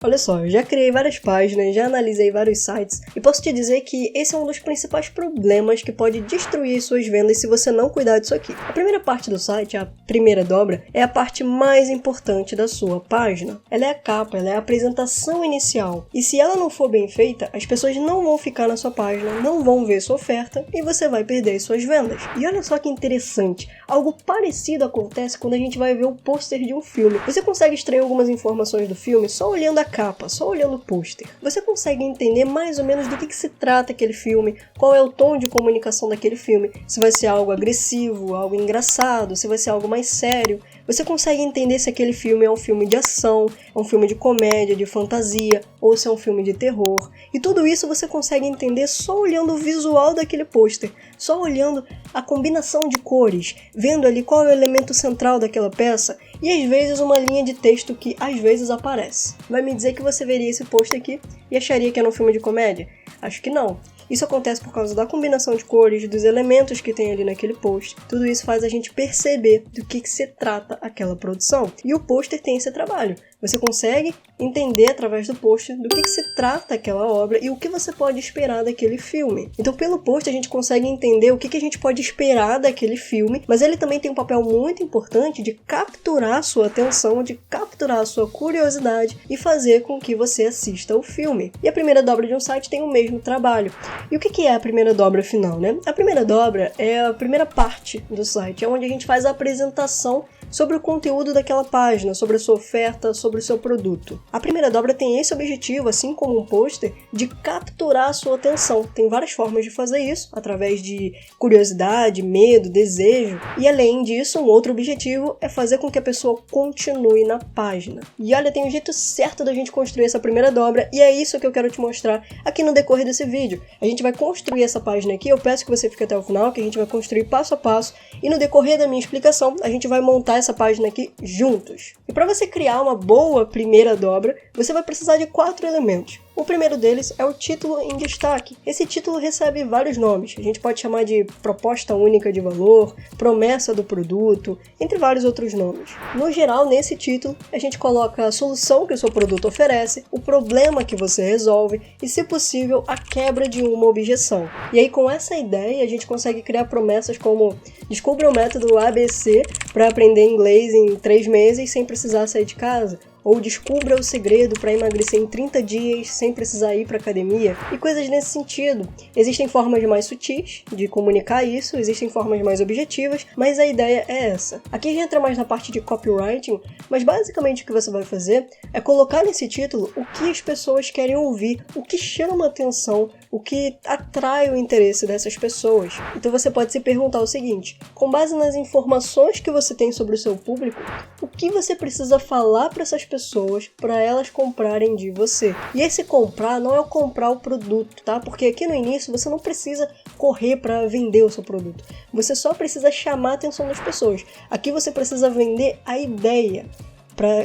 Olha só, eu já criei várias páginas, já analisei vários sites e posso te dizer que esse é um dos principais problemas que pode destruir suas vendas se você não cuidar disso aqui. A primeira parte do site, a primeira dobra, é a parte mais importante da sua página. Ela é a capa, ela é a apresentação inicial. E se ela não for bem feita, as pessoas não vão ficar na sua página, não vão ver sua oferta e você vai perder suas vendas. E olha só que interessante, algo parecido acontece quando a gente vai ver o pôster de um filme. Você consegue extrair algumas informações do filme só olhando a capa, só olhando o pôster. Você consegue entender mais ou menos do que se trata aquele filme, qual é o tom de comunicação daquele filme, se vai ser algo agressivo, algo engraçado, se vai ser algo mais sério. Você consegue entender se aquele filme é um filme de ação, é um filme de comédia, de fantasia, ou se é um filme de terror. E tudo isso você consegue entender só olhando o visual daquele pôster, só olhando a combinação de cores, vendo ali qual é o elemento central daquela peça e às vezes uma linha de texto que às vezes aparece. Vai me dizer que você veria esse pôster aqui e acharia que era um filme de comédia? Acho que não. Isso acontece por causa da combinação de cores, dos elementos que tem ali naquele pôster. Tudo isso faz a gente perceber do que se trata aquela produção. E o pôster tem esse trabalho. Você consegue entender através do pôster do que se trata aquela obra e o que você pode esperar daquele filme. Então, pelo pôster, a gente consegue entender o que a gente pode esperar daquele filme, mas ele também tem um papel muito importante de capturar a sua atenção, de capturar a sua curiosidade e fazer com que você assista o filme. E a primeira dobra de um site tem o mesmo trabalho. E o que é a primeira dobra final, né? A primeira dobra é a primeira parte do site, é onde a gente faz a apresentação sobre o conteúdo daquela página, sobre a sua oferta, sobre o seu produto. A primeira dobra tem esse objetivo, assim como um pôster, de capturar a sua atenção. Tem várias formas de fazer isso, através de curiosidade, medo, desejo. E além disso, um outro objetivo é fazer com que a pessoa continue na página. E olha, tem um jeito certo da gente construir essa primeira dobra, e é isso que eu quero te mostrar aqui no decorrer desse vídeo. A gente vai construir essa página aqui, eu peço que você fique até o final, que a gente vai construir passo a passo, e no decorrer da minha explicação, a gente vai montar essa página aqui juntos. E para você criar uma boa primeira dobra, você vai precisar de 4 elementos. O primeiro deles é o título em destaque. Esse título recebe vários nomes. A gente pode chamar de proposta única de valor, promessa do produto, entre vários outros nomes. No geral, nesse título, a gente coloca a solução que o seu produto oferece, o problema que você resolve e, se possível, a quebra de uma objeção. E aí, com essa ideia, a gente consegue criar promessas como: descubra o método ABC para aprender inglês em 3 meses sem precisar sair de casa. Ou descubra o segredo para emagrecer em 30 dias sem precisar ir para academia, e coisas nesse sentido. Existem formas mais sutis de comunicar isso, existem formas mais objetivas, mas a ideia é essa. Aqui a gente entra mais na parte de copywriting, mas basicamente o que você vai fazer é colocar nesse título o que as pessoas querem ouvir, o que chama a atenção, o que atrai o interesse dessas pessoas. Então você pode se perguntar o seguinte: com base nas informações que você tem sobre o seu público, o que você precisa falar para essas pessoas para elas comprarem de você? E esse comprar não é o comprar o produto, tá? Porque aqui no início você não precisa correr para vender o seu produto. Você só precisa chamar a atenção das pessoas. Aqui você precisa vender a ideia,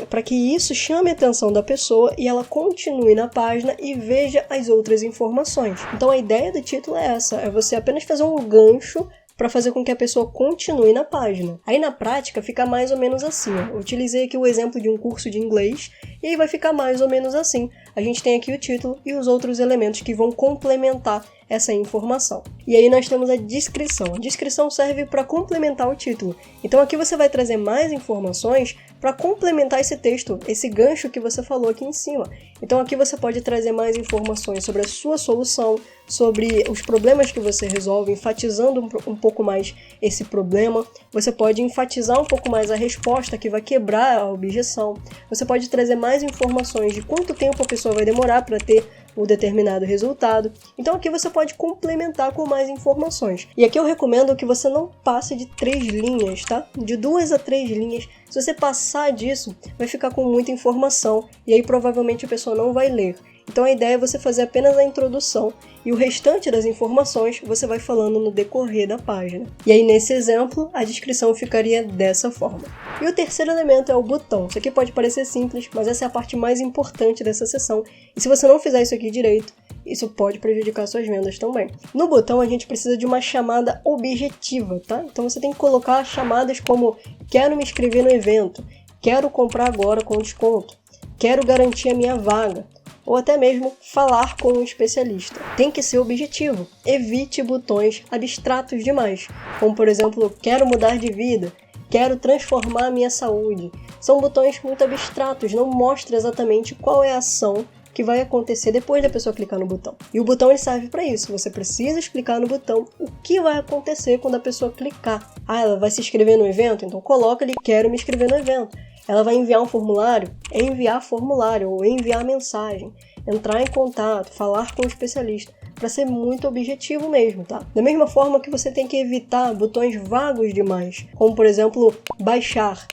para que isso chame a atenção da pessoa e ela continue na página e veja as outras informações. Então a ideia do título é essa, é você apenas fazer um gancho para fazer com que a pessoa continue na página. Aí na prática fica mais ou menos assim, ó. Eu utilizei aqui o exemplo de um curso de inglês e aí vai ficar mais ou menos assim. A gente tem aqui o título e os outros elementos que vão complementar essa informação. E aí nós temos a descrição. A descrição serve para complementar o título. Então aqui você vai trazer mais informações para complementar esse texto, esse gancho que você falou aqui em cima. Então aqui você pode trazer mais informações sobre a sua solução, sobre os problemas que você resolve, enfatizando um pouco mais esse problema. Você pode enfatizar um pouco mais a resposta que vai quebrar a objeção. Você pode trazer mais informações de quanto tempo a pessoa vai demorar para ter o determinado resultado. Então aqui você pode complementar com mais informações. E aqui eu recomendo que você não passe de 3 linhas, tá? De 2 a 3 linhas. Se você passar disso, vai ficar com muita informação e aí provavelmente a pessoa não vai ler. Então a ideia é você fazer apenas a introdução e o restante das informações você vai falando no decorrer da página. E aí nesse exemplo, a descrição ficaria dessa forma. E o terceiro elemento é o botão. Isso aqui pode parecer simples, mas essa é a parte mais importante dessa seção. E se você não fizer isso aqui direito, isso pode prejudicar suas vendas também. No botão a gente precisa de uma chamada objetiva, tá? Então você tem que colocar chamadas como: quero me inscrever no evento, quero comprar agora com desconto, quero garantir a minha vaga, ou até mesmo falar com um especialista. Tem que ser objetivo. Evite botões abstratos demais, como por exemplo, quero mudar de vida, quero transformar a minha saúde. São botões muito abstratos, não mostram exatamente qual é a ação que vai acontecer depois da pessoa clicar no botão. E o botão ele serve para isso, você precisa explicar no botão o que vai acontecer quando a pessoa clicar. Ela vai se inscrever no evento? Então coloca ali, quero me inscrever no evento. Ela vai enviar um formulário? É enviar formulário ou enviar mensagem, entrar em contato, falar com o especialista, para ser muito objetivo mesmo, tá? Da mesma forma que você tem que evitar botões vagos demais, como por exemplo, baixar,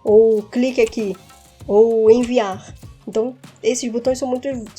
ou clique aqui, ou enviar. Então, esses botões são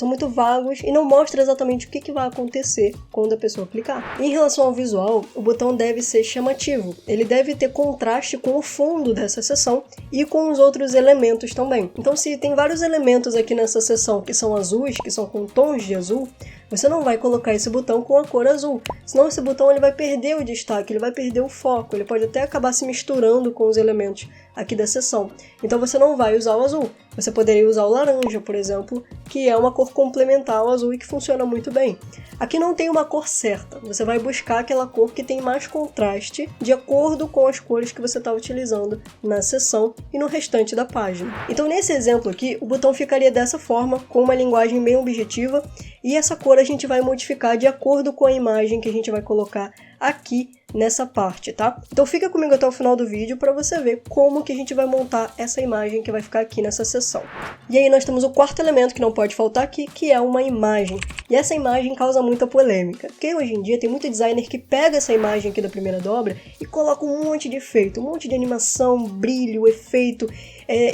muito vagos e não mostram exatamente o que vai acontecer quando a pessoa clicar. Em relação ao visual, o botão deve ser chamativo. Ele deve ter contraste com o fundo dessa seção e com os outros elementos também. Então, se tem vários elementos aqui nessa seção que são azuis, que são com tons de azul, você não vai colocar esse botão com a cor azul. Senão esse botão ele vai perder o destaque, ele vai perder o foco, ele pode até acabar se misturando com os elementos aqui da seção. Então você não vai usar o azul. Você poderia usar o laranja, por exemplo, que é uma cor complementar ao azul e que funciona muito bem. Aqui não tem uma cor certa. Você vai buscar aquela cor que tem mais contraste de acordo com as cores que você está utilizando na seção e no restante da página. Então nesse exemplo aqui, o botão ficaria dessa forma, com uma linguagem bem objetiva, e essa cor a gente vai modificar de acordo com a imagem que a gente vai colocar aqui nessa parte, tá? Então fica comigo até o final do vídeo para você ver como que a gente vai montar essa imagem que vai ficar aqui nessa seção. E aí nós temos o quarto elemento que não pode faltar aqui, que é uma imagem. E essa imagem causa muita polêmica, porque hoje em dia tem muito designer que pega essa imagem aqui da primeira dobra e coloca um monte de efeito, um monte de animação, brilho, efeito,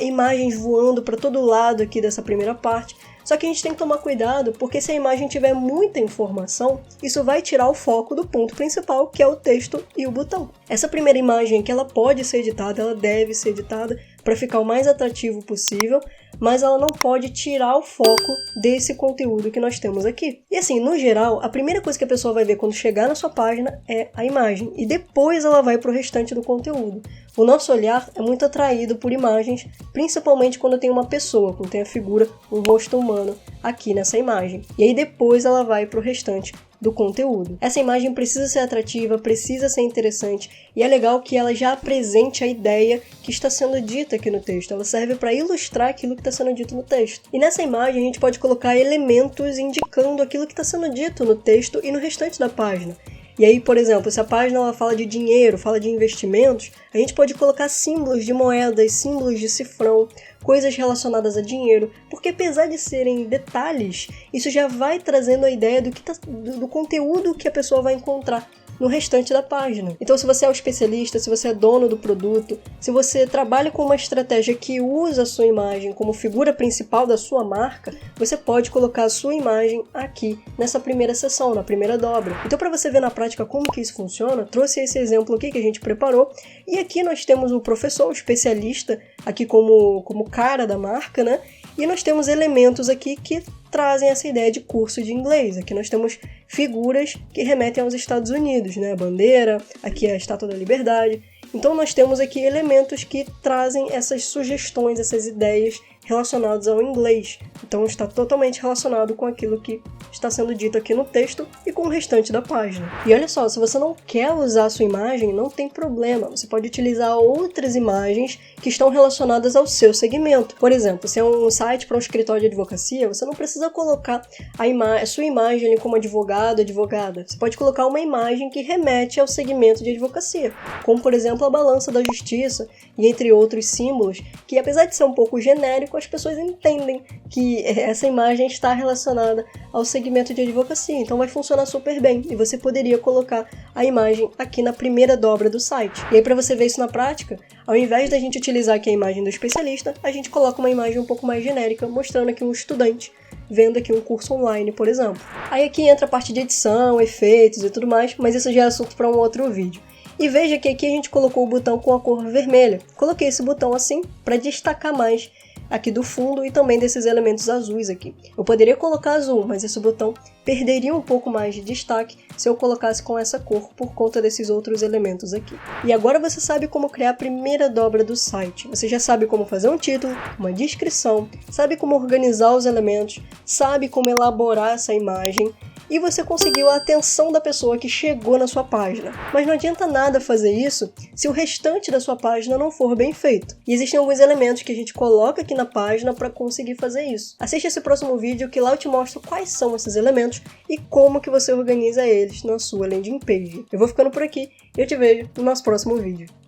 imagens voando para todo lado aqui dessa primeira parte. Só que a gente tem que tomar cuidado, porque se a imagem tiver muita informação, isso vai tirar o foco do ponto principal, que é o texto e o botão. Essa primeira imagem aqui, ela pode ser editada, ela deve ser editada para ficar o mais atrativo possível, mas ela não pode tirar o foco desse conteúdo que nós temos aqui. E assim, no geral, a primeira coisa que a pessoa vai ver quando chegar na sua página é a imagem, e depois ela vai para o restante do conteúdo. O nosso olhar é muito atraído por imagens, principalmente quando tem uma pessoa, quando tem a figura, um rosto humano aqui nessa imagem. E aí depois ela vai para o restante do conteúdo. Essa imagem precisa ser atrativa, precisa ser interessante, e é legal que ela já apresente a ideia que está sendo dita aqui no texto. Ela serve para ilustrar aquilo que está sendo dito no texto. E nessa imagem a gente pode colocar elementos indicando aquilo que está sendo dito no texto e no restante da página. E aí, por exemplo, se a página ela fala de dinheiro, fala de investimentos, a gente pode colocar símbolos de moedas, símbolos de cifrão, coisas relacionadas a dinheiro, porque apesar de serem detalhes, isso já vai trazendo a ideia do conteúdo que a pessoa vai encontrar no restante da página. Então, se você é o especialista, se você é dono do produto, se você trabalha com uma estratégia que usa a sua imagem como figura principal da sua marca, você pode colocar a sua imagem aqui nessa primeira seção, na primeira dobra. Então, para você ver na prática como que isso funciona, trouxe esse exemplo aqui que a gente preparou, e aqui nós temos o professor, o especialista, aqui como cara da marca, né? E nós temos elementos aqui que trazem essa ideia de curso de inglês. Aqui nós temos figuras que remetem aos Estados Unidos, né? A bandeira, aqui a Estátua da Liberdade. Então nós temos aqui elementos que trazem essas sugestões, essas ideias relacionadas ao inglês. Então está totalmente relacionado com aquilo que está sendo dito aqui no texto e com o restante da página. E olha só, se você não quer usar a sua imagem, não tem problema. Você pode utilizar outras imagens que estão relacionadas ao seu segmento. Por exemplo, se é um site para um escritório de advocacia, você não precisa colocar a sua imagem ali como advogado, advogada. Você pode colocar uma imagem que remete ao segmento de advocacia, como por exemplo a balança da justiça e entre outros símbolos, que apesar de ser um pouco genérico, as pessoas entendem que essa imagem está relacionada ao segmento de advocacia, então vai funcionar super bem, e você poderia colocar a imagem aqui na primeira dobra do site. E aí, para você ver isso na prática, ao invés da gente utilizar aqui a imagem do especialista, a gente coloca uma imagem um pouco mais genérica, mostrando aqui um estudante vendo aqui um curso online, por exemplo. Aí aqui entra a parte de edição, efeitos e tudo mais, mas isso já é assunto para um outro vídeo. E veja que aqui a gente colocou o botão com a cor vermelha. Coloquei esse botão assim para destacar mais aqui do fundo e também desses elementos azuis aqui. Eu poderia colocar azul, mas esse botão perderia um pouco mais de destaque se eu colocasse com essa cor por conta desses outros elementos aqui. E agora você sabe como criar a primeira dobra do site. Você já sabe como fazer um título, uma descrição, sabe como organizar os elementos, sabe como elaborar essa imagem, e você conseguiu a atenção da pessoa que chegou na sua página. Mas não adianta nada fazer isso se o restante da sua página não for bem feito. E existem alguns elementos que a gente coloca aqui na página para conseguir fazer isso. Assiste esse próximo vídeo que lá eu te mostro quais são esses elementos e como que você organiza eles na sua landing page. Eu vou ficando por aqui e eu te vejo no nosso próximo vídeo.